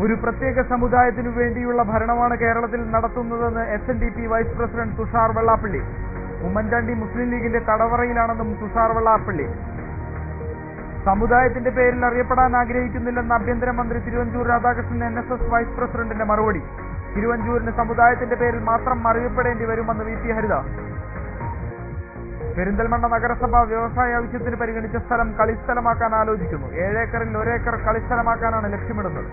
ഒരു പ്രത്യേക സമുദായത്തിനു വേണ്ടിയുള്ള ഭരണമാണ് കേരളത്തിൽ നടത്തുന്നതെന്ന് SNDP vice president Thushar Vellappally. Oommen Chandy Muslim ലീഗിന്റെ തടവറയിലാണെന്നും തുഷാർ വെള്ളാപ്പള്ളി. സമുദായത്തിന്റെ പേരിൽ അറിയപ്പെടാൻ ആഗ്രഹിക്കുന്നില്ലെന്ന് ആഭ്യന്തരമന്ത്രി തിരുവഞ്ചൂർ രാധാകൃഷ്ണൻ NSS വൈസ് പ്രസിഡന്റിന്റെ മറുപടി. തിരുവഞ്ചൂരിന് സമുദായത്തിന്റെ പേരിൽ മാത്രം അറിയപ്പെടേണ്ടി വരുമെന്ന് VP ഹരിദാസ്. പെരിന്തൽമണ്ണ നഗരസഭ വ്യവസായ ആവശ്യത്തിന് പരിഗണിച്ച സ്ഥലം കളിസ്ഥലമാക്കാൻ ആലോചിക്കുന്നു. 7 ഏക്കറിൽ 1 ഏക്കർ കളിസ്ഥലമാക്കാനാണ് ലക്ഷ്യമിടുന്നത്.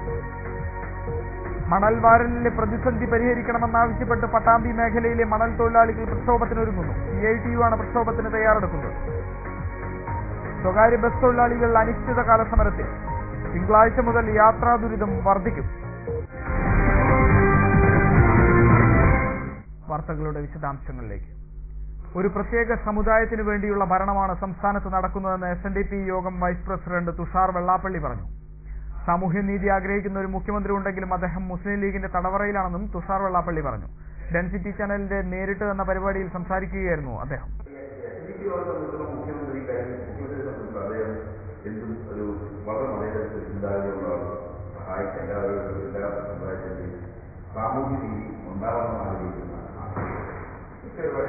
മണൽ വാരലിലെ പ്രതിസന്ധി പരിഹരിക്കണമെന്നാവശ്യപ്പെട്ട് പട്ടാമ്പി മേഖലയിലെ മണൽ തൊഴിലാളികൾ പ്രക്ഷോഭത്തിനൊരുങ്ങുന്നു. CITU ആണ് പ്രക്ഷോഭത്തിന് തയ്യാറെടുക്കുന്നത്. സ്വകാര്യ ബസ് തൊഴിലാളികൾ അനിശ്ചിതകാല സമരത്തിൽ. തിങ്കളാഴ്ച മുതൽ യാത്രാ ദുരിതം വർദ്ധിക്കും. വാർത്തകളുടെ വിശദാംശങ്ങളിലേക്ക്. ഒരു പ്രത്യേക സമുദായത്തിനു വേണ്ടിയുള്ള ഭരണമാണ് സംസ്ഥാനത്ത് നടക്കുന്നതെന്ന് SNDP യോഗം വൈസ് പ്രസിഡന്റ് തുഷാർ വെള്ളാപ്പള്ളി പറഞ്ഞു. സാമൂഹ്യനീതി ആഗ്രഹിക്കുന്ന ഒരു മുഖ്യമന്ത്രി ഉണ്ടെങ്കിലും അദ്ദേഹം മുസ്ലിം ലീഗിന്റെ തടവറയിലാണെന്നും തുഷാർ വെള്ളാപ്പള്ളി പറഞ്ഞു. ഡെൻസിറ്റി ചാനലിന്റെ നേരിട്ട് എന്ന പരിപാടിയിൽ സംസാരിക്കുകയായിരുന്നു അദ്ദേഹം. സാമൂഹ്യനീതി ഉണ്ടാവണമെന്ന് ആഗ്രഹിക്കുന്ന മുഖ്യമന്ത്രി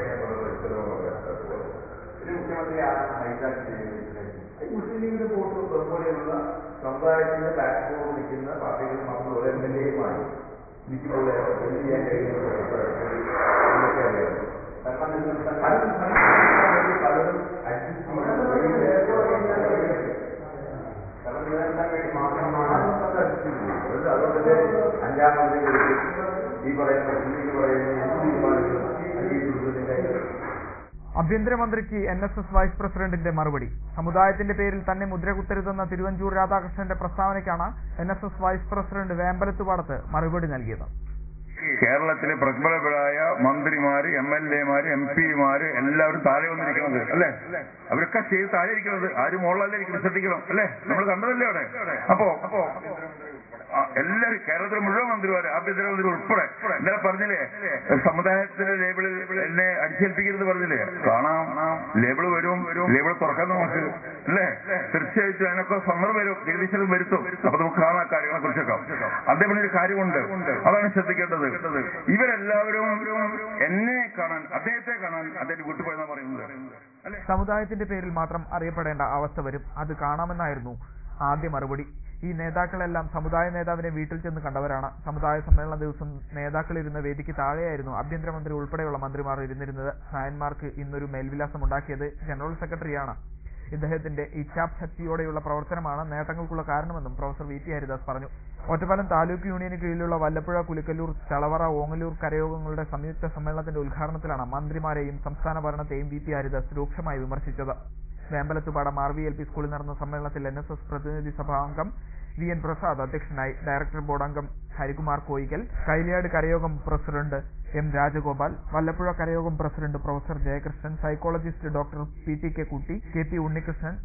മുസ്ലിം ലീഗിന്റെ വോട്ട് അതുപോലെയുള്ള സമുദായത്തിന്റെ ബാക്ക്ബോർഡ് നിൽക്കുന്ന പാർട്ടികൾ നമ്മൾ ഒരു MLAയുമായി എനിക്കുള്ള എന്ത് ചെയ്യാൻ കഴിയുന്ന പലരും അതുകൊണ്ട് 5-ാം മന്ത്രി ഈ പറയുന്ന എന്ത് തീരുമാനിക്കും ആഭ്യന്തരമന്ത്രിക്ക് NSS വൈസ് പ്രസിഡന്റിന്റെ മറുപടി. സമുദായത്തിന്റെ പേരിൽ തന്നെ മുദ്രകുത്തരുതെന്ന തിരുവഞ്ചൂർ രാധാകൃഷ്ണന്റെ പ്രസ്താവനയ്ക്കാണ് NSS വൈസ് പ്രസിഡന്റ് വേമ്പലത്തുപാടത്ത് മറുപടി നൽകിയത്. കേരളത്തിലെ പ്രഗത്ഭരായ മന്ത്രിമാര്, MLAമാര്, MPമാര് എല്ലാവരും താഴെ വന്നിരിക്കുന്നത് അല്ലെ? അവരൊക്കെ ചെയ്ത് താഴെ ഇരിക്കുന്നത്, ആരും മുകളിലല്ലേ ഇരിക്കുന്നത്, ശ്രദ്ധിക്കണം അല്ലെ? നമ്മൾ കണ്ടതല്ലേ അവിടെ. അപ്പോ എല്ലാവരും കേരളത്തിലെ മുഴുവൻ മന്ത്രിമാര്, ആഭ്യന്തരമന്ത്രി ഉൾപ്പെടെ ഇന്നലെ പറഞ്ഞില്ലേ, സമുദായത്തിന്റെ ലേബിളിൽ എന്നെ അടിച്ചേൽപ്പിക്കരുത് പറഞ്ഞില്ലേ? കാണാം, ലേബിള് വരും, ലേബിള് തുറക്കാൻ നമുക്ക് അല്ലേ? തീർച്ചയായിട്ടും അതിനൊക്കെ സമ്മർദ്ദം വരും, ജഗദീശ്വരം വരുത്തും. അപ്പൊ നമുക്ക് കാണാൻ കാര്യങ്ങളെ കുറിച്ചൊക്കെ അദ്ദേഹം ഒരു കാര്യമുണ്ട്, അതാണ് ശ്രദ്ധിക്കേണ്ടത്. ഇവരെല്ലാവരും എന്നെ കാണാൻ, അദ്ദേഹത്തെ കാണാൻ അദ്ദേഹം വിട്ടുപോയെന്നാണ് പറയുന്നത്. സമുദായത്തിന്റെ പേരിൽ മാത്രം അറിയപ്പെടേണ്ട അവസ്ഥ വരും, അത് കാണാമെന്നായിരുന്നു ആദ്യ മറുപടി. ഈ നേതാക്കളെല്ലാം സമുദായ നേതാവിനെ വീട്ടിൽ ചെന്ന് കണ്ടവരാണ്. സമുദായ സമ്മേളന ദിവസം നേതാക്കൾ ഇരുന്ന വേദിക്ക് താഴെയായിരുന്നു ആഭ്യന്തരമന്ത്രി ഉൾപ്പെടെയുള്ള മന്ത്രിമാർ ഇരുന്നിരുന്നത്. നായന്മാർക്ക് ഇന്നൊരു മേൽവിലാസം ഉണ്ടാക്കിയത് ജനറൽ സെക്രട്ടറിയാണ്. ഇദ്ദേഹത്തിന്റെ ഇച്ഛാശക്തിയോടെയുള്ള പ്രവർത്തനമാണ് നേട്ടങ്ങൾക്കുള്ള കാരണമെന്നും പ്രൊഫസർ VP ഹരിദാസ് പറഞ്ഞു. ഒറ്റപ്പാലം താലൂക്ക് യൂണിയന് കീഴിലുള്ള വല്ലപ്പുഴ, കുലുക്കല്ലൂർ, ചളവറ, ഓങ്ങല്ലൂർ കരയോഗങ്ങളുടെ സംയുക്ത സമ്മേളനത്തിന്റെ ഉദ്ഘാടനത്തിലാണ് മന്ത്രിമാരെയും സംസ്ഥാന ഭരണത്തെയും VP ഹരിദാസ് രൂക്ഷമായി വിമർശിച്ചത്. വേമ്പലത്തുപാടം RVLP സ്കൂളിൽ നടന്ന സമ്മേളനത്തിൽ NSS പ്രതിനിധി സഭാ അംഗം VN പ്രസാദ് അധ്യക്ഷനായി. ഡയറക്ടർ ബോർഡ് അംഗം ഹരികുമാർ കോയിക്കൽ, കൈലിയാട് കരയോഗം പ്രസിഡന്റ് M രാജഗോപാൽ, വല്ലപ്പുഴ കരയോഗം president professor Jayakrishnan, psychologist doctor PTK Kutty, KP Unnikrishnan,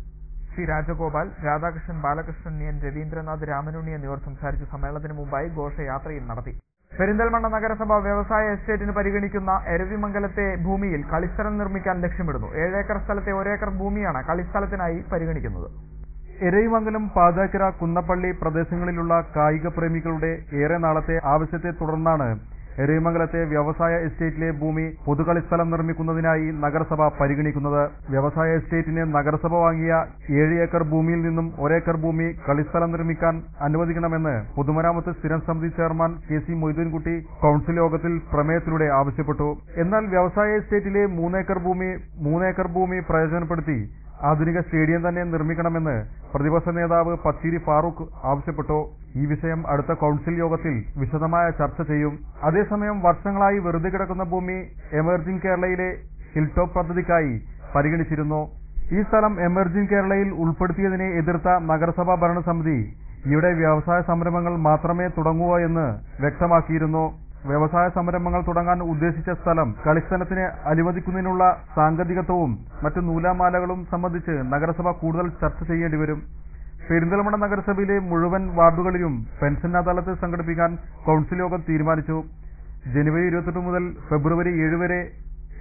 C Rajagopal, Radhakrishnan, Balakrishnan, N Raveendranath, Ramanunni എന്നിവർ സംസാരിച്ചു. സമ്മേളനത്തിന് മുമ്പായി ഘോഷയാത്രയും നടത്തി. പെരിന്തൽമണ്ണ നഗരസഭ വ്യവസായ എസ്റ്റേറ്റിന് പരിഗണിക്കുന്ന എരവിമംഗലത്തെ ഭൂമിയിൽ കളിസ്ഥലം നിർമ്മിക്കാൻ ലക്ഷ്യമിടുന്നു. 7 ഏക്കർ സ്ഥലത്തെ 1 ഏക്കർ ഭൂമിയാണ് കളിസ്ഥലത്തിനായി പരിഗണിക്കുന്നത്. എരവിമംഗലം, പാതാക്കര, കുന്നപ്പള്ളി പ്രദേശങ്ങളിലുള്ള കായിക പ്രേമികളുടെ ഏറെ നാളത്തെ ആവശ്യത്തെ തുടർന്നാണ് എരവിമംഗലത്തെ വ്യവസായ എസ്റ്റേറ്റിലെ ഭൂമി പൊതുകളിസ്ഥലം നിർമ്മിക്കുന്നതിനായി നഗരസഭ പരിഗണിക്കുന്നത്. വ്യവസായ എസ്റ്റേറ്റിന് നഗരസഭ വാങ്ങിയ 7 ഏക്കർ ഭൂമിയിൽ നിന്നും 1 ഏക്കർ ഭൂമി കളിസ്ഥലം നിർമ്മിക്കാൻ അനുവദിക്കണമെന്ന് പൊതുമരാമത്ത് സ്ഥിരം സമിതി ചെയർമാൻ KC മൊയ്തീൻകുട്ടി കൌൺസിൽ യോഗത്തിൽ പ്രമേയത്തിലൂടെ ആവശ്യപ്പെട്ടു. എന്നാൽ വ്യവസായ എസ്റ്റേറ്റിലെ 3 ഏക്കർ ഭൂമി പ്രയോജനപ്പെടുത്തി ആധുനിക സ്റ്റേഡിയം തന്നെ നിർമ്മിക്കണമെന്ന് പ്രതിപക്ഷ നേതാവ് പച്ചീരി ഫാറൂഖ് ആവശ്യപ്പെട്ടു. ഈ വിഷയം അടുത്ത കൌൺസിൽ യോഗത്തിൽ വിശദമായ ചർച്ച ചെയ്യും. അതേസമയം വർഷങ്ങളായി വെറുതെ കിടക്കുന്ന ഭൂമി എമർജിംഗ് കേരളയിലെ ഹിൽ ടോപ്പ് പദ്ധതിക്കായി പരിഗണിച്ചിരുന്നു. ഈ സ്ഥലം എമർജിംഗ് കേരളയിൽ ഉൾപ്പെടുത്തിയതിനെ എതിർത്ത നഗരസഭാ ഭരണസമിതി ഇവിടെ വ്യവസായ സംരംഭങ്ങൾ മാത്രമേ തുടങ്ങൂ എന്ന് വ്യക്തമാക്കിയിരുന്നു. വ്യവസായ സംരംഭങ്ങൾ തുടങ്ങാൻ ഉദ്ദേശിച്ച സ്ഥലം കളിസ്ഥലത്തിന് അനുവദിക്കുന്നതിനുള്ള സാങ്കേതികത്വവും മറ്റു നൂലാമാലകളും സംബന്ധിച്ച് നഗരസഭ കൂടുതൽ ചർച്ച ചെയ്യേണ്ടിവരും. പെരിന്തൽമണ്ണ നഗരസഭയിലെ മുഴുവൻ വാർഡുകളിലും പെൻഷൻ അദാലത്ത് സംഘടിപ്പിക്കാൻ കൌൺസിൽ യോഗം തീരുമാനിച്ചു. ജനുവരി 28 മുതൽ ഫെബ്രുവരി 7 വരെ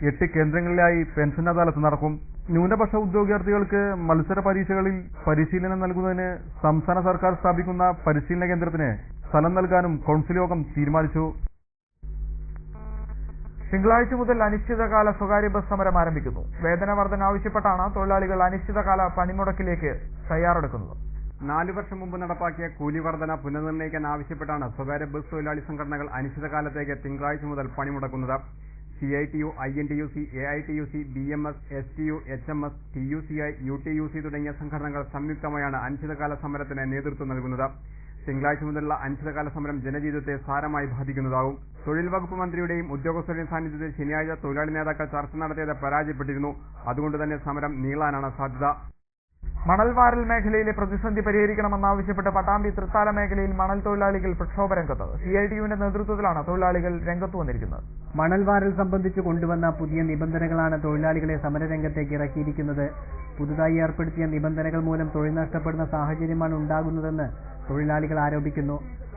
8 കേന്ദ്രങ്ങളിലായി പെൻഷൻ അദാലത്ത് നടക്കും. ന്യൂനപക്ഷ ഉദ്യോഗാർത്ഥികൾക്ക് മത്സര പരീക്ഷകളിൽ പരിശീലനം നൽകുന്നതിന് സംസ്ഥാന സർക്കാർ സ്ഥാപിക്കുന്ന പരിശീലന കേന്ദ്രത്തിന് സ്ഥലം നൽകാനും കൗൺസിൽ യോഗം തീരുമാനിച്ചു. തിങ്കളാഴ്ച മുതൽ അനിശ്ചിതകാല സ്വകാര്യ ബസ് സമരം ആരംഭിക്കുന്നു. വേതന വർധന ആവശ്യപ്പെട്ടാണ് തൊഴിലാളികൾ അനിശ്ചിതകാല പണിമുടക്കിലേക്ക് തയ്യാറെടുക്കുന്നത്. 4 വർഷം മുമ്പ് നടപ്പാക്കിയ കൂലി വർധന പുനർനിർണ്ണയിക്കാൻ ആവശ്യപ്പെട്ടാണ് സ്വകാര്യ ബസ് തൊഴിലാളി സംഘടനകൾ അനിശ്ചിതകാലത്തേക്ക് തിങ്കളാഴ്ച മുതൽ പണിമുടക്കുന്നത്. CITU, INTUC, AITUC, BMS, STU, HMS, TUCI, UTUC തുടങ്ങിയ സംഘടനകൾ സംയുക്തമായാണ് അനിശ്ചിതകാല സമരത്തിന് നേതൃത്വം നൽകുന്നത്. തിങ്കളാഴ്ച മുതലുള്ള അനിശ്ചിതകാല സമരം ജനജീവിതത്തെ സാരമായി ബാധിക്കുന്നതാവും. തൊഴിൽ വകുപ്പ് മന്ത്രിയുടെയും ഉദ്യോഗസ്ഥരുടെയും സാന്നിധ്യത്തിൽ ശനിയാഴ്ച തൊഴിലാളി നേതാക്കൾ ചർച്ച നടത്തിയത് പരാജയപ്പെട്ടിരുന്നു. അതുകൊണ്ട് തന്നെ സമരം നീളാനാണ് സാധ്യത. മണൽവാരൽ മേഖലയിലെ പ്രതിസന്ധി പരിഹരിക്കണമെന്നാവശ്യപ്പെട്ട് പട്ടാമ്പി തൃത്താല മേഖലയിൽ മണൽ തൊഴിലാളികൾ പ്രക്ഷോഭ രംഗത്ത്. CITUവിന്റെ നേതൃത്വത്തിലാണ് തൊഴിലാളികൾ രംഗത്ത് വന്നിരിക്കുന്നത്. മണൽവാരൽ സംബന്ധിച്ച് കൊണ്ടുവന്ന പുതിയ നിബന്ധനകളാണ് തൊഴിലാളികളെ സമരരംഗത്തേക്ക് ഇറക്കിയിരിക്കുന്നത്. പുതുതായി ഏർപ്പെടുത്തിയ നിബന്ധനകൾ മൂലം തൊഴിൽ നഷ്ടപ്പെടുന്ന സാഹചര്യമാണ് ഉണ്ടാകുന്നതെന്ന് തൊഴിലാളികൾ ആരോപിക്കുന്നു.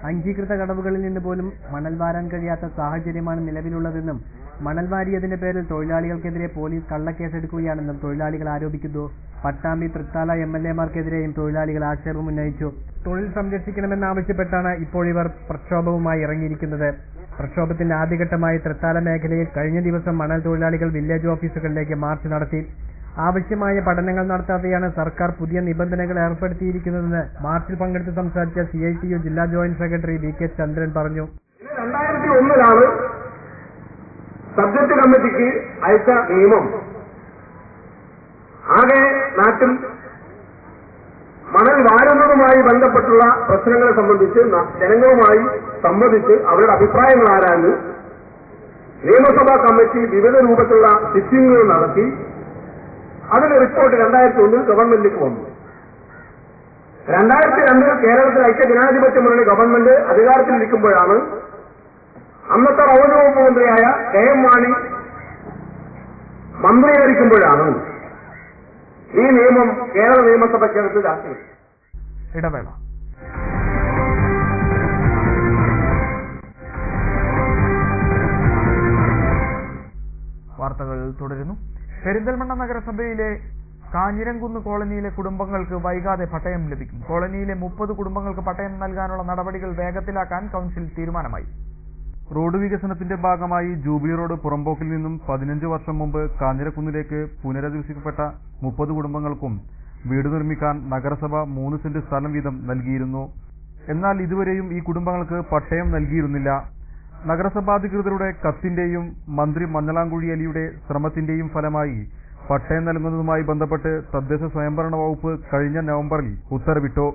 അംഗീകൃത കടവുകളിൽ നിന്ന് പോലും മണൽ വാരാൻ കഴിയാത്ത സാഹചര്യമാണ് നിലവിലുള്ളതെന്നും മണൽ വാരിയതിന്റെ പേരിൽ തൊഴിലാളികൾക്കെതിരെ പോലീസ് കള്ളക്കേസെടുക്കുകയാണെന്നും തൊഴിലാളികൾ ആരോപിക്കുന്നു. പട്ടാമ്പി തൃത്താല MLA-മാർക്കെതിരെയും തൊഴിലാളികൾ ആക്ഷേപം ഉന്നയിച്ചു. തൊഴിൽ സംരക്ഷിക്കണമെന്നാവശ്യപ്പെട്ടാണ് ഇപ്പോഴിവർ പ്രക്ഷോഭവുമായി ഇറങ്ങിയിരിക്കുന്നത്. പ്രക്ഷോഭത്തിന്റെ ആദ്യഘട്ടമായി തൃത്താല മേഖലയിൽ കഴിഞ്ഞ ദിവസം മണൽ തൊഴിലാളികൾ വില്ലേജ് ഓഫീസുകളിലേക്ക് മാർച്ച് നടത്തി. ആവശ്യമായ പഠനങ്ങൾ നടത്താതെയാണ് സർക്കാർ പുതിയ നിബന്ധനകൾ ഏർപ്പെടുത്തിയിരിക്കുന്നതെന്ന് മാർച്ചിൽ പങ്കെടുത്ത് സംസാരിച്ച CITU ജില്ലാ ജോയിന്റ് സെക്രട്ടറി VK ചന്ദ്രൻ പറഞ്ഞു. 2001 സബ്ജക്ട് കമ്മിറ്റിക്ക് അയച്ച നിയമം ആകെ നാട്ടിൽ മണൽ വാരുന്നതുമായി ബന്ധപ്പെട്ടുള്ള പ്രശ്നങ്ങളെ സംബന്ധിച്ച് ജനങ്ങളുമായി സംവദിച്ച് അവരുടെ അഭിപ്രായങ്ങൾ ആരാഞ്ഞ് നിയമസഭാ കമ്മിറ്റി വിവിധ രൂപത്തിലുള്ള സിറ്റിംഗുകൾ നടത്തി അതിന്റെ റിപ്പോർട്ട് 2001 ഗവൺമെന്റിലേക്ക് വന്നു. 2002 കേരളത്തിൽ ഐക്യ ജനാധിപത്യ മുന്നണി ഗവൺമെന്റ് അധികാരത്തിലിരിക്കുമ്പോഴാണ് അന്നത്തെ റവന്യൂ വകുപ്പ് മന്ത്രിയായ KM മാണി മന്ത്രീകരിക്കുമ്പോഴാണ് ഈ നിയമം കേരള നിയമസഭയ്ക്കകത്ത് ചർച്ച ചെയ്തത്. ഇടവേള. വാർത്തകൾ തുടരുന്നു. പെരിന്തൽമണ്ണ നഗരസഭയിലെ കാഞ്ഞിരംകുന്ന് കോളനിയിലെ കുടുംബങ്ങൾക്ക് വൈകാതെ പട്ടയം ലഭിക്കും. കോളനിയിലെ 30 കുടുംബങ്ങൾക്ക് പട്ടയം നൽകാനുള്ള നടപടികൾ വേഗത്തിലാക്കാൻ കൗൺസിൽ തീരുമാനമായി. റോഡ് വികസനത്തിന്റെ ഭാഗമായി ജൂബിലി റോഡ് പുറമ്പോക്കിൽ നിന്നും 15 വർഷം മുമ്പ് കാഞ്ഞിരക്കുന്നിലേക്ക് പുനരധിവസിക്കപ്പെട്ട 30 കുടുംബങ്ങൾക്കും വീട് നിർമ്മിക്കാൻ നഗരസഭ 3 സെന്റ് സ്ഥലം വീതം നൽകിയിരുന്നു. എന്നാൽ ഇതുവരെയും ഈ കുടുംബങ്ങൾക്ക് പട്ടയം നൽകിയിരുന്നില്ല. നഗരസഭാധികൃതരുടെ കത്തിന്റെയും മന്ത്രി മഞ്ഞളാംകുഴി അലിയുടെ ശ്രമത്തിന്റെയും ഫലമായി പട്ടയം നൽകുന്നതുമായി ബന്ധപ്പെട്ട് തദ്ദേശ സ്വയംഭരണ വകുപ്പ് കഴിഞ്ഞ നവംബറിൽ ഉത്തരവിട്ടു.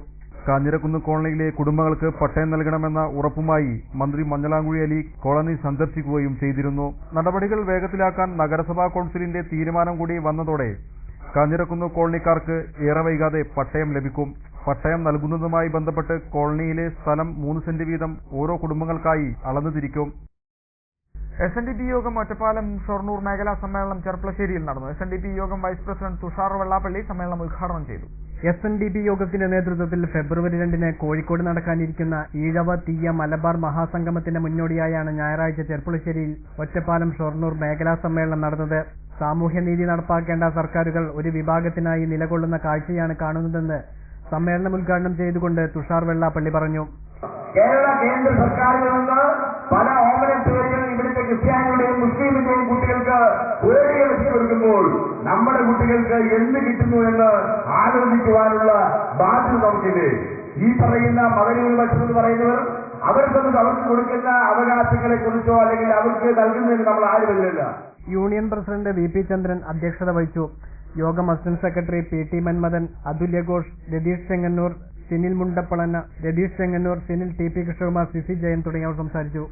കാഞ്ഞിരക്കുന്ന് കോളനിയിലെ കുടുംബങ്ങൾക്ക് പട്ടയം നൽകണമെന്ന ഉറപ്പുമായി മന്ത്രി മഞ്ഞളാംകുഴി അലി കോളനി സന്ദർശിക്കുകയും ചെയ്തിരുന്നു. നടപടികൾ വേഗത്തിലാക്കാൻ നഗരസഭാ കൗൺസിലിന്റെ തീരുമാനം കൂടി വന്നതോടെ കാഞ്ഞിരക്കുന്ന് കോളനിക്കാർക്ക് ഏറെ വൈകാതെ പട്ടയം ലഭിക്കും. പട്ടയം നൽകുന്നതുമായി ബന്ധപ്പെട്ട് കോളനിയിലെ സ്ഥലം 3 സെന്റ് വീതം ഓരോ കുടുംബങ്ങൾക്കായി അളന്നു തിരിക്കും. SNDP യോഗം ഒറ്റപ്പാലം ഷൊർണൂർ മേഖലാ സമ്മേളനം ചെർപ്പളശ്ശേരിയിൽ നടന്നു. SNDP യോഗം വൈസ് പ്രസിഡന്റ് തുഷാർ വെള്ളാപ്പള്ളി സമ്മേളനം ഉദ്ഘാടനം ചെയ്തു. SNDP യോഗത്തിന്റെ നേതൃത്വത്തിൽ ഫെബ്രുവരി 2 കോഴിക്കോട് നടക്കാനിരിക്കുന്ന ഈഴവ തീയ മലബാർ മഹാസംഗമത്തിന്റെ മുന്നോടിയായാണ് ഞായറാഴ്ച ചെർപ്പളശ്ശേരിയിൽ ഒറ്റപ്പാലം ഷൊർണൂർ മേഖലാ സമ്മേളനം നടന്നത്. സാമൂഹ്യനീതി നടപ്പാക്കേണ്ട സർക്കാരുകൾ ഒരു വിഭാഗത്തിനായി നിലകൊള്ളുന്ന കാഴ്ചയാണ് കാണുന്നതെന്ന് സമ്മേളനം ഉദ്ഘാടനം ചെയ്തുകൊണ്ട് തുഷാർ വെള്ളാപ്പള്ളി പറഞ്ഞു. കേന്ദ്ര സർക്കാരുകളിൽ നിന്ന് പല ഓമന പേരുകൾ ഇവിടുത്തെ ക്രിസ്ത്യാനികളുടെയും മുസ്ലിമിന്റെയും കുട്ടികൾക്ക് പേരുകൾ വെച്ചു കൊടുക്കുമ്പോൾ നമ്മുടെ കുട്ടികൾക്ക് എന്ത് കിട്ടുന്നു എന്ന് ആലോചിക്കുവാനുള്ള ബാധ്യത നമുക്കില്ലേ. ഈ പറയുന്ന മതന്യൂനപക്ഷം എന്ന് പറയുന്നവർ അവർക്ക് കൊടുക്കുന്ന അവകാശങ്ങളെ കുറിച്ചോ അല്ലെങ്കിൽ അവർക്ക് നൽകുന്നതിന് നമ്മൾ ആരുമില്ല. യൂണിയൻ പ്രസിഡന്റ് VP ചന്ദ്രൻ അധ്യക്ഷത വഹിച്ചു. യോഗം അസിസ്റ്റന്റ് സെക്രട്ടറി PT മന്മഥൻ, അതുല്യ ഘോഷ്, രതീഷ് ചെങ്ങന്നൂർ, സിനിൽ മുണ്ടപ്പളന, രതീഷ് ചെങ്ങന്നൂർ, സിനിൽ TP കൃഷ്ണകുമാർ, CC ജയൻ തുടങ്ങിയവർ സംസാരിച്ചു.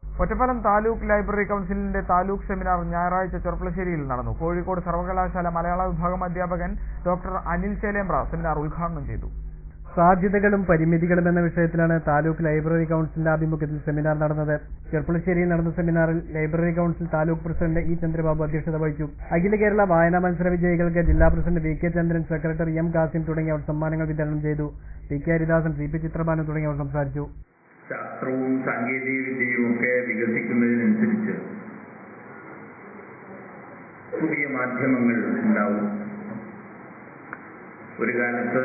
ഒറ്റപ്പാലം താലൂക്ക് ലൈബ്രറി കൗൺസിലിന്റെ താലൂക്ക് സെമിനാർ ഞായറാഴ്ച ചെർപ്പളശ്ശേരിയിൽ നടന്നു. കോഴിക്കോട് സർവകലാശാല മലയാള വിഭാഗം അധ്യാപകൻ ഡോക്ടർ അനിൽ ചേലേമ്പ്ര സെമിനാർ ഉദ്ഘാടനം ചെയ്തു. സാധ്യതകളും പരിമിതികളും എന്ന വിഷയത്തിലാണ് താലൂക്ക് ലൈബ്രറി കൗൺസിലിന്റെ ആഭിമുഖ്യത്തിൽ സെമിനാർ നടന്നത്. ചെർപ്പളശ്ശേരിയിൽ നടന്ന സെമിനാറിൽ library council taluk president E Chandrababu അധ്യക്ഷത വഹിച്ചു. അഖില കേരള വായനാ മത്സര വിജയികൾക്ക് ജില്ലാ പ്രസിഡന്റ് VK ചന്ദ്രൻ, സെക്രട്ടറി M കാസിം തുടങ്ങിയവർ സമ്മാനങ്ങൾ വിതരണം ചെയ്തു. PK ഹരിദാസൻ, CP ചിത്രഭാനു തുടങ്ങിയവർ സംസാരിച്ചു. ശാസ്ത്രവും സാങ്കേതിക വിദ്യയും ഒക്കെ വികസിക്കുന്നതിനനുസരിച്ച് പുതിയ മാധ്യമങ്ങൾ ഉണ്ടാവും. ഒരു കാലത്ത്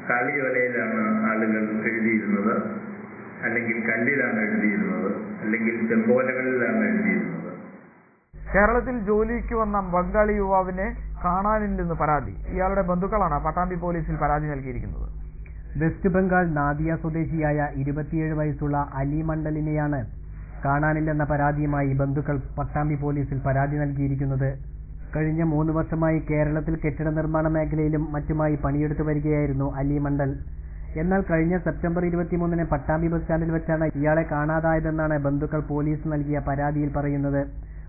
കാലിയോലയിലാണ് ആളുകൾ എഴുതിയിരുന്നത്. അല്ലെങ്കിൽ കല്ലിലാണ് എഴുതിയിരുന്നത്, അല്ലെങ്കിൽ ചെമ്പോലകളിലാണ് എഴുതിയിരുന്നത്. കേരളത്തിൽ ജോലിക്ക് വന്ന ബംഗാളി യുവാവിനെ കാണാനില്ലെന്ന് പരാതി. ഇയാളുടെ ബന്ധുക്കളാണ് പട്ടാമ്പി പോലീസിൽ പരാതി നൽകിയിരിക്കുന്നത്. വെസ്റ്റ് ബംഗാൾ നാദിയ സ്വദേശിയായ 27 വയസ്സുള്ള അലി മണ്ഡലിനെയാണ് കാണാനില്ലെന്ന പരാതിയുമായി ബന്ധുക്കൾ പട്ടാമ്പി പോലീസിൽ പരാതി നൽകിയിരിക്കുന്നത്. കഴിഞ്ഞ 3 വർഷമായി കേരളത്തിൽ കെട്ടിട നിർമ്മാണ മേഖലയിലും മറ്റുമായി പണിയെടുത്തു വരികയായിരുന്നു അലി മണ്ഡൽ. എന്നാൽ കഴിഞ്ഞ സെപ്റ്റംബർ 23-ന് പട്ടാമ്പി ബസ് സ്റ്റാൻഡിൽ വെച്ചാണ് ഇയാളെ കാണാതായതെന്നാണ് ബന്ധുക്കൾ പോലീസ് നൽകിയ പരാതിയിൽ പറയുന്നത്.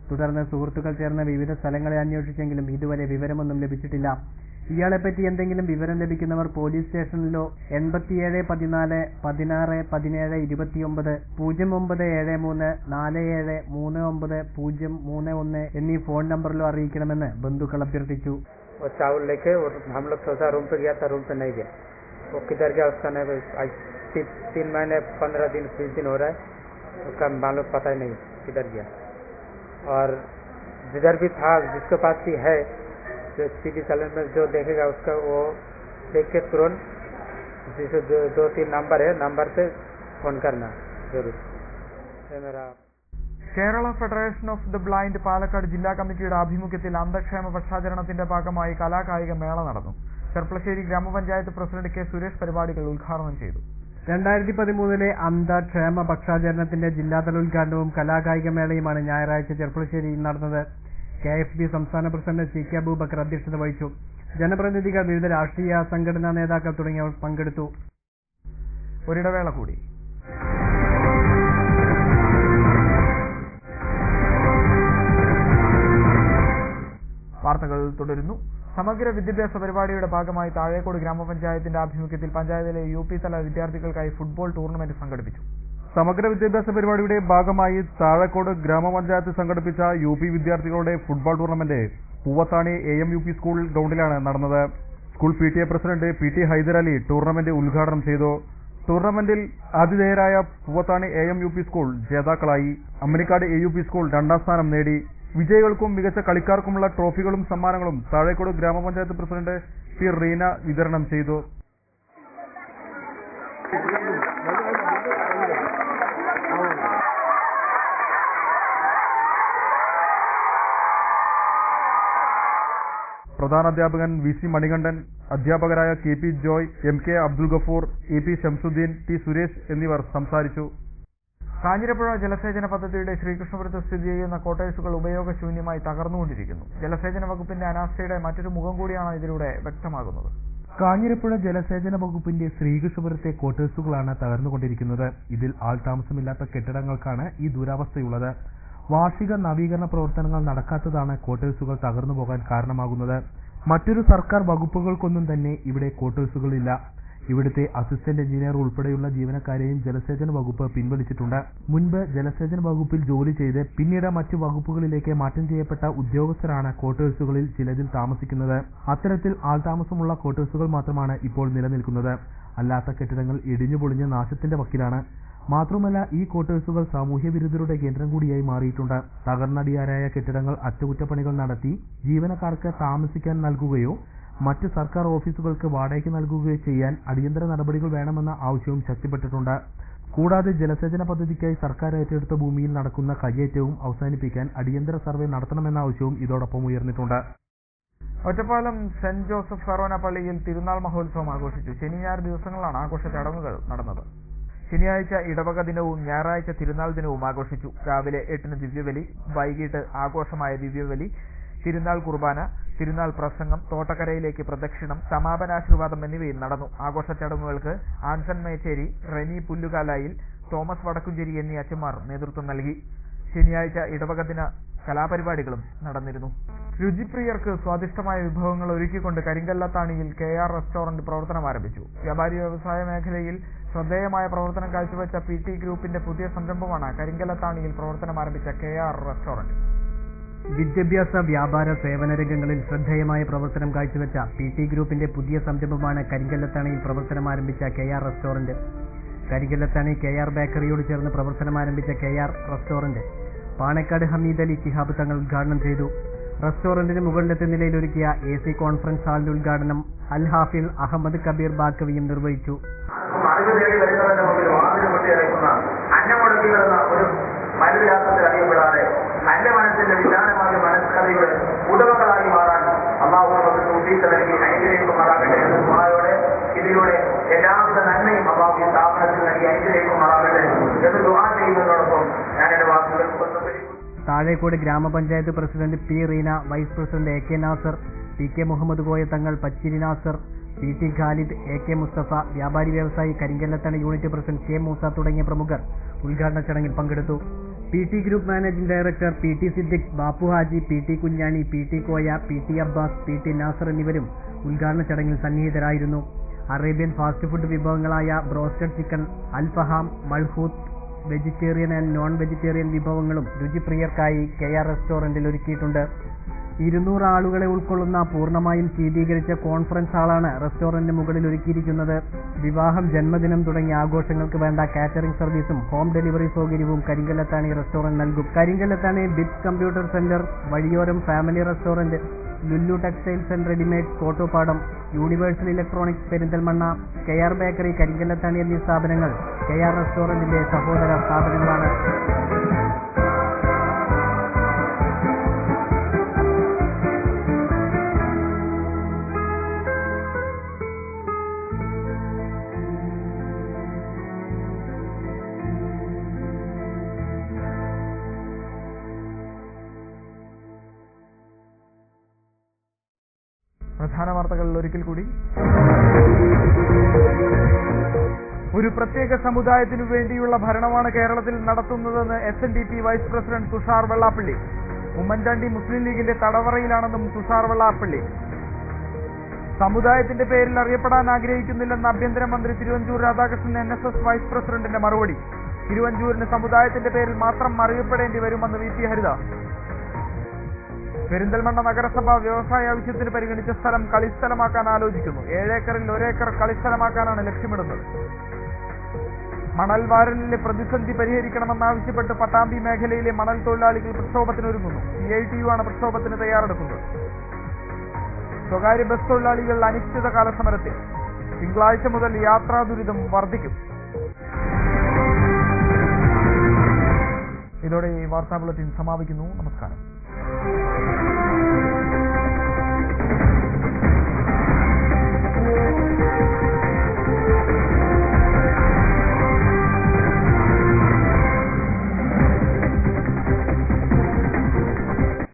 തുടർന്ന് സുഹൃത്തുക്കൾ ചേർന്ന് വിവിധ സ്ഥലങ്ങളെ അന്വേഷിച്ചെങ്കിലും ഇതുവരെ വിവരമൊന്നും ലഭിച്ചിട്ടില്ല. ഇയാളെപ്പറ്റി എന്തെങ്കിലും വിവരം ലഭിക്കുന്നവർ പോലീസ് സ്റ്റേഷനിലോ 87 14 16 17 29 0973 47 39 031 എന്നീ ഫോൺ നമ്പറിലോ അറിയിക്കണമെന്ന് ബന്ധുക്കൾ അഭ്യർത്ഥിച്ചു. चावल लेके और हम लोग सोचा रूम पे गया था, रूम पे नहीं गया. वो किधर गया उसका नहीं, 3 महीने 15 दिन 20 दिन हो रहा है, उसका मालूम पता ही नहीं किधर गया. और जिधर भी था, जिसके पास भी है, जो सीधी चैनल में जो देखेगा उसका वो देख के तुरंत जिसे 2-3 नंबर है, नंबर पे फोन करना जरूर. ये मेरा Kerala federation of the blind Palakkad ജില്ലാ കമ്മിറ്റിയുടെ ആഭിമുഖ്യത്തിൽ അന്ധക്ഷേമ പക്ഷാചരണത്തിന്റെ ഭാഗമായി കലാകായിക മേള നടന്നു. ചെർപ്പളശ്ശേരി ഗ്രാമപഞ്ചായത്ത് പ്രസിഡന്റ് കെ സുരേഷ് പരിപാടികൾ ഉദ്ഘാടനം ചെയ്തു. 2013 അന്ധക്ഷേമ പക്ഷാചരണത്തിന്റെ ജില്ലാതല ഉദ്ഘാടനവും കലാകായിക മേളയുമാണ് ഞായറാഴ്ച ചെർപ്പളശ്ശേരിയിൽ നടന്നത്. KFB സംസ്ഥാന പ്രസിഡന്റ് CK അബൂബക്കർ അധ്യക്ഷത വഹിച്ചു. ജനപ്രതിനിധികൾ, വിവിധ രാഷ്ട്രീയ സംഘടനാ നേതാക്കൾ തുടങ്ങിയവർ പങ്കെടുത്തു. ഒരിടവേള കൂടി. വാർത്തകൾ തുടരുന്നു. സമഗ്ര വിദ്യാഭ്യാസ പരിപാടിയുടെ ഭാഗമായി താഴേക്കോട് ഗ്രാമപഞ്ചായത്തിന്റെ ആഭിമുഖ്യത്തിൽ പഞ്ചായത്തിലെ UP തല വിദ്യാർത്ഥികൾക്കായി ഫുട്ബോൾ ടൂർണമെന്റ് സംഘടിപ്പിച്ചു. സമഗ്ര വിദ്യാഭ്യാസ പരിപാടിയുടെ ഭാഗമായി താഴേക്കോട് ഗ്രാമപഞ്ചായത്ത് സംഘടിപ്പിച്ച UP വിദ്യാർത്ഥികളുടെ football tournament Poovathani AMUP school ഗ്രൗണ്ടിലാണ് നടന്നത്. School PTA president PT Hyderali tournament ഉദ്ഘാടനം ചെയ്തു. ടൂർണമെന്റിൽ ആതിഥേയരായ പൂവത്താണി AMUP സ്കൂൾ ജേതാക്കളായി. അമ്മനിക്കാട് AUP സ്കൂൾ 2ാം സ്ഥാനം നേടി. വിജയികൾക്കും മികച്ച കളിക്കാർക്കുമുള്ള ട്രോഫികളും സമ്മാനങ്ങളും താഴേക്കോട് ഗ്രാമപഞ്ചായത്ത് പ്രസിഡന്റ് P റീന വിതരണം ചെയ്തു. പ്രധാനാധ്യാപകൻ VC മണികണ്ഠൻ, അധ്യാപകരായ KP Joy, MK Abdul Gafoor, EP Shamsuddin, T Suresh എന്നിവർ സംസാരിച്ചു. കാഞ്ഞിരപ്പുഴ ജലസേചന പദ്ധതിയുടെ ശ്രീകൃഷ്ണപുരത്ത് സ്ഥിതി ചെയ്യുന്ന ക്വാർട്ടേഴ്സുകൾ ഉപയോഗശൂന്യമായി തകർന്നുകൊണ്ടിരിക്കുന്നു. ജലസേചന വകുപ്പിന്റെ അനാസ്ഥയുടെ മറ്റൊരു മുഖം കൂടിയാണ് ഇതിലൂടെ വ്യക്തമാകുന്നത്. കാഞ്ഞിരപ്പുഴ ജലസേചന വകുപ്പിന്റെ ശ്രീകൃഷ്ണപുരത്തെ ക്വാർട്ടേഴ്സുകളാണ് തകർന്നുകൊണ്ടിരിക്കുന്നത്. ഇതിൽ ആൾതാമസമില്ലാത്ത കെട്ടിടങ്ങൾക്കാണ് ഈ ദുരവസ്ഥയുള്ളത്. വാർഷിക നവീകരണ പ്രവർത്തനങ്ങൾ നടക്കാത്തതാണ് ക്വാർട്ടേഴ്സുകൾ തകർന്നു പോകാൻ കാരണമാകുന്നത്. മറ്റൊരു സർക്കാർ വകുപ്പുകൾക്കൊന്നും തന്നെ ഇവിടെ ക്വാർട്ടേഴ്സുകളില്ല. ഇവിടുത്തെ അസിസ്റ്റന്റ് എഞ്ചിനീയർ ഉൾപ്പെടെയുള്ള ജീവനക്കാരെയും ജലസേചന വകുപ്പ് പിൻവലിച്ചിട്ടുണ്ട്. മുൻപ് ജലസേചന വകുപ്പിൽ ജോലി ചെയ്ത് പിന്നീട് മറ്റു വകുപ്പുകളിലേക്ക് മാറ്റം ചെയ്യപ്പെട്ട ഉദ്യോഗസ്ഥരാണ് ക്വാർട്ടേഴ്സുകളിൽ ചിലതിൽ താമസിക്കുന്നത്. അത്തരത്തിൽ ആൾതാമസമുള്ള ക്വാർട്ടേഴ്സുകൾ മാത്രമാണ് ഇപ്പോൾ നിലനിൽക്കുന്നത്. അല്ലാത്ത കെട്ടിടങ്ങൾ ഇടിഞ്ഞുപൊളിഞ്ഞ് നാശത്തിന്റെ വക്കിലാണ്. മാത്രമല്ല, ഈ ക്വാർട്ടേഴ്സുകൾ സാമൂഹ്യ വിരുദ്ധരുടെ കേന്ദ്രം കൂടിയായി മാറിയിട്ടുണ്ട്. തകർന്നടിയാരായ കെട്ടിടങ്ങൾ അറ്റകുറ്റപ്പണികൾ നടത്തി ജീവനക്കാർക്ക് താമസിക്കാൻ നൽകുകയോ മറ്റ് സർക്കാർ ഓഫീസുകൾക്ക് വാടകയ്ക്ക് നൽകുകയോ ചെയ്യാൻ അടിയന്തര നടപടികൾ വേണമെന്ന ആവശ്യവും ശക്തിപ്പെട്ടിട്ടുണ്ട്. കൂടാതെ ജലസേചന പദ്ധതിക്കായി സർക്കാർ ഏറ്റെടുത്ത ഭൂമിയിൽ നടക്കുന്ന കയ്യേറ്റവും അവസാനിപ്പിക്കാൻ അടിയന്തര സർവേ നടത്തണമെന്ന ആവശ്യവും ഇതോടൊപ്പം ഉയർന്നിട്ടുണ്ട്. ഒറ്റപ്പാലം സെന്റ് ജോസഫ് ഫെറോന പള്ളിയിൽ തിരുനാൾ മഹോത്സവം ആഘോഷിച്ചു. ശനി ഞായർ ദിവസങ്ങളാണ് ആഘോഷ ചടങ്ങുകൾ നടന്നത്. ശനിയാഴ്ച ഇടവക ദിനവും ഞായറാഴ്ച തിരുനാൾ ദിനവും ആഘോഷിച്ചു. രാവിലെ 8-ന് ദിവ്യബലി, വൈകിട്ട് ആഘോഷമായ ദിവ്യബലി, തിരുനാൾ കുർബാന, തിരുനാൾ പ്രസംഗം, തോട്ടക്കരയിലേക്ക് പ്രദക്ഷിണം, സമാപനാശീർവാദം എന്നിവയും നടന്നു. ആഘോഷ ചടങ്ങുകൾക്ക് ആൻസൺ മേച്ചേരി, റെനി പുല്ലുകാലായിൽ, തോമസ് വടക്കുംചേരി എന്നീ അച്ഛന്മാർ നേതൃത്വം നൽകി. ശനിയാഴ്ച ഇടവക ദിന കലാപരിപാടികളും നടന്നിരുന്നു. രുചിപ്രിയർക്ക് സ്വാദിഷ്ടമായ വിഭവങ്ങൾ ഒരുക്കിക്കൊണ്ട് കരിങ്കല്ലത്താണിയിൽ KR റെസ്റ്റോറന്റ് പ്രവർത്തനം ആരംഭിച്ചു. വ്യാപാരി വ്യവസായ മേഖലയിൽ ശ്രദ്ധേയമായ പ്രവർത്തനം കാഴ്ചവെച്ച PT ഗ്രൂപ്പിന്റെ പുതിയ സംരംഭമാണ് കരിങ്കല്ലത്താണിയിൽ പ്രവർത്തനം ആരംഭിച്ച KR റെസ്റ്റോറന്റ്. വിദ്യാഭ്യാസ, വ്യാപാര, സേവന രംഗങ്ങളിൽ ശ്രദ്ധേയമായ പ്രവർത്തനം കാഴ്ചവെച്ച PT ഗ്രൂപ്പിന്റെ പുതിയ സംരംഭമാണ് കരിങ്കല്ലത്താണിയിൽ പ്രവർത്തനം ആരംഭിച്ച KR റെസ്റ്റോറന്റ്. കരിങ്കല്ലത്താണി KR ബേക്കറിയോട് ചേർന്ന് പ്രവർത്തനം ആരംഭിച്ച KR റെസ്റ്റോറന്റ് പാണക്കാട് ഹമീദ് അലി ശിഹാബ് തങ്ങൾ ഉദ്ഘാടനം ചെയ്തു. റെസ്റ്റോറന്റിന് മുകളിലത്തെ നിലയിൽ ഒരുക്കിയ AC കോൺഫറൻസ് ഹാളിന്റെ ഉദ്ഘാടനം അൽ ഹാഫിൽ അഹമ്മദ് കബീർ ബാക്കവിയും നിർവഹിച്ചു. അറിവ് തേടി വരുന്നവന്റെ മുമ്പിൽ വാതിൽ കൊണ്ടിറക്കുന്ന പറ്റികളെന്ന ഒരു മനുരാസത്തിൽ അറിയപ്പെടാതെ നല്ല മനസ്സിന്റെ വിശാലമായ മനസ്കഥയുടെ ഉടമകളായി മാറാൻ അള്ളാഹു നമുക്ക് തൗഫീഖ് നൽകി അനുഗ്രഹിക്കുമാറാകട്ടെ എന്ന ദുആയോടെ ഇതിലൂടെ എല്ലാവിധ നന്മയും അള്ളാഹു ഈ സ്ഥാപനത്തിൽ നൽകി അനുഗ്രഹിക്കുമാറാകട്ടെ എന്ന് ദുആ ചെയ്യുന്നതോടൊപ്പം ഞാൻ എന്റെ വാക്കുകൾ താഴേക്കോട് ഗ്രാമപഞ്ചായത്ത് president P Reena, vice president A K Nasar, P K Muhammad Koya Thangal, Pachiri Nasar, P T Khalid, A K Musthafa, വ്യാപാരി വ്യവസായി Karinkallathani unit president K Moosa തുടങ്ങിയ പ്രമുഖർ ഉദ്ഘാടന ചടങ്ങിൽ പങ്കെടുത്തു. P T group managing director P T Siddique, Bappu Haji, P T Kunhani, P T Koya, P T Abbas, P T Nasar എന്നിവരും ഉദ്ഘാടന ചടങ്ങിൽ സന്നിഹിതരായിരുന്നു. അറേബ്യൻ ഫാസ്റ്റ് ഫുഡ് വിഭവങ്ങളായ broasted chicken, alfaham, മൾഹൂത്ത്, vegetarian and non vegetarian വിഭവങ്ങളും രുചിപ്രിയർക്കായി KR റെസ്റ്റോറന്റിൽ ഒരുക്കിയിട്ടുണ്ട്. 200 ആളുകളെ ഉൾക്കൊള്ളുന്ന പൂർണ്ണമായും ശീതീകരിച്ച കോൺഫറൻസ് ഹാളാണ് റെസ്റ്റോറന്റിന് മുകളിൽ ഒരുക്കിയിരിക്കുന്നത്. വിവാഹം, ജന്മദിനം തുടങ്ങിയ ആഘോഷങ്ങൾക്ക് വേണ്ട കാറ്ററിംഗ് സർവീസും ഹോം ഡെലിവറി സൗകര്യവും കരിങ്കല്ലത്താണി റെസ്റ്റോറന്റ് നൽകും. Karinkallathani bits computer centre, Vazhiyoram family restaurant, Lulu textiles and readymades Kottoppadam, universal electronics Perinthalmanna, KR bakery Karinkallathani എന്നീ സ്ഥാപനങ്ങൾ KR റെസ്റ്റോറന്റിന്റെ സഹോദര സ്ഥാപനങ്ങളാണ്. പ്രധാന വാർത്തകളിൽ ഒരിക്കൽ കൂടി. ഒരു പ്രത്യേക സമുദായത്തിനു വേണ്ടിയുള്ള ഭരണമാണ് കേരളത്തിൽ നടത്തുന്നതെന്ന് SNDP vice president Thushar Vellappally. Oommen Chandy Muslim ലീഗിന്റെ തടവറയിലാണെന്നും തുഷാർ വെള്ളാപ്പള്ളി. സമുദായത്തിന്റെ പേരിൽ അറിയപ്പെടാൻ ആഗ്രഹിക്കുന്നില്ലെന്ന് ആഭ്യന്തരമന്ത്രി തിരുവഞ്ചൂർ രാധാകൃഷ്ണൻ NSS വൈസ് പ്രസിഡന്റിന്റെ മറുപടി. തിരുവഞ്ചൂരിന് സമുദായത്തിന്റെ പേരിൽ മാത്രം അറിയപ്പെടേണ്ടി വരുമെന്ന് VP ഹരിദാസ്. പെരിന്തൽമണ്ണ നഗരസഭ വ്യവസായ ആവശ്യത്തിന് പരിഗണിച്ച സ്ഥലം കളിസ്ഥലമാക്കാൻ ആലോചിക്കുന്നു. 7 ഏക്കറിൽ 1 ഏക്കർ കളിസ്ഥലമാക്കാനാണ് ലക്ഷ്യമിടുന്നത്. മണൽ വാരലിലെ പ്രതിസന്ധി പരിഹരിക്കണമെന്നാവശ്യപ്പെട്ട് പട്ടാമ്പി മേഖലയിലെ മണൽ തൊഴിലാളികൾ പ്രക്ഷോഭത്തിനൊരുങ്ങുന്നു. CITU ആണ് പ്രക്ഷോഭത്തിന് തയ്യാറെടുക്കുന്നത്. സ്വകാര്യ ബസ് തൊഴിലാളികൾ അനിശ്ചിതകാല സമരത്തിൽ. തിങ്കളാഴ്ച മുതൽ യാത്രാ ദുരിതം വർദ്ധിക്കും. ഇതോടെ ഈ വാർത്താ ബുള്ളറ്റിൻ സമാപിക്കുന്നു. നമസ്കാരം.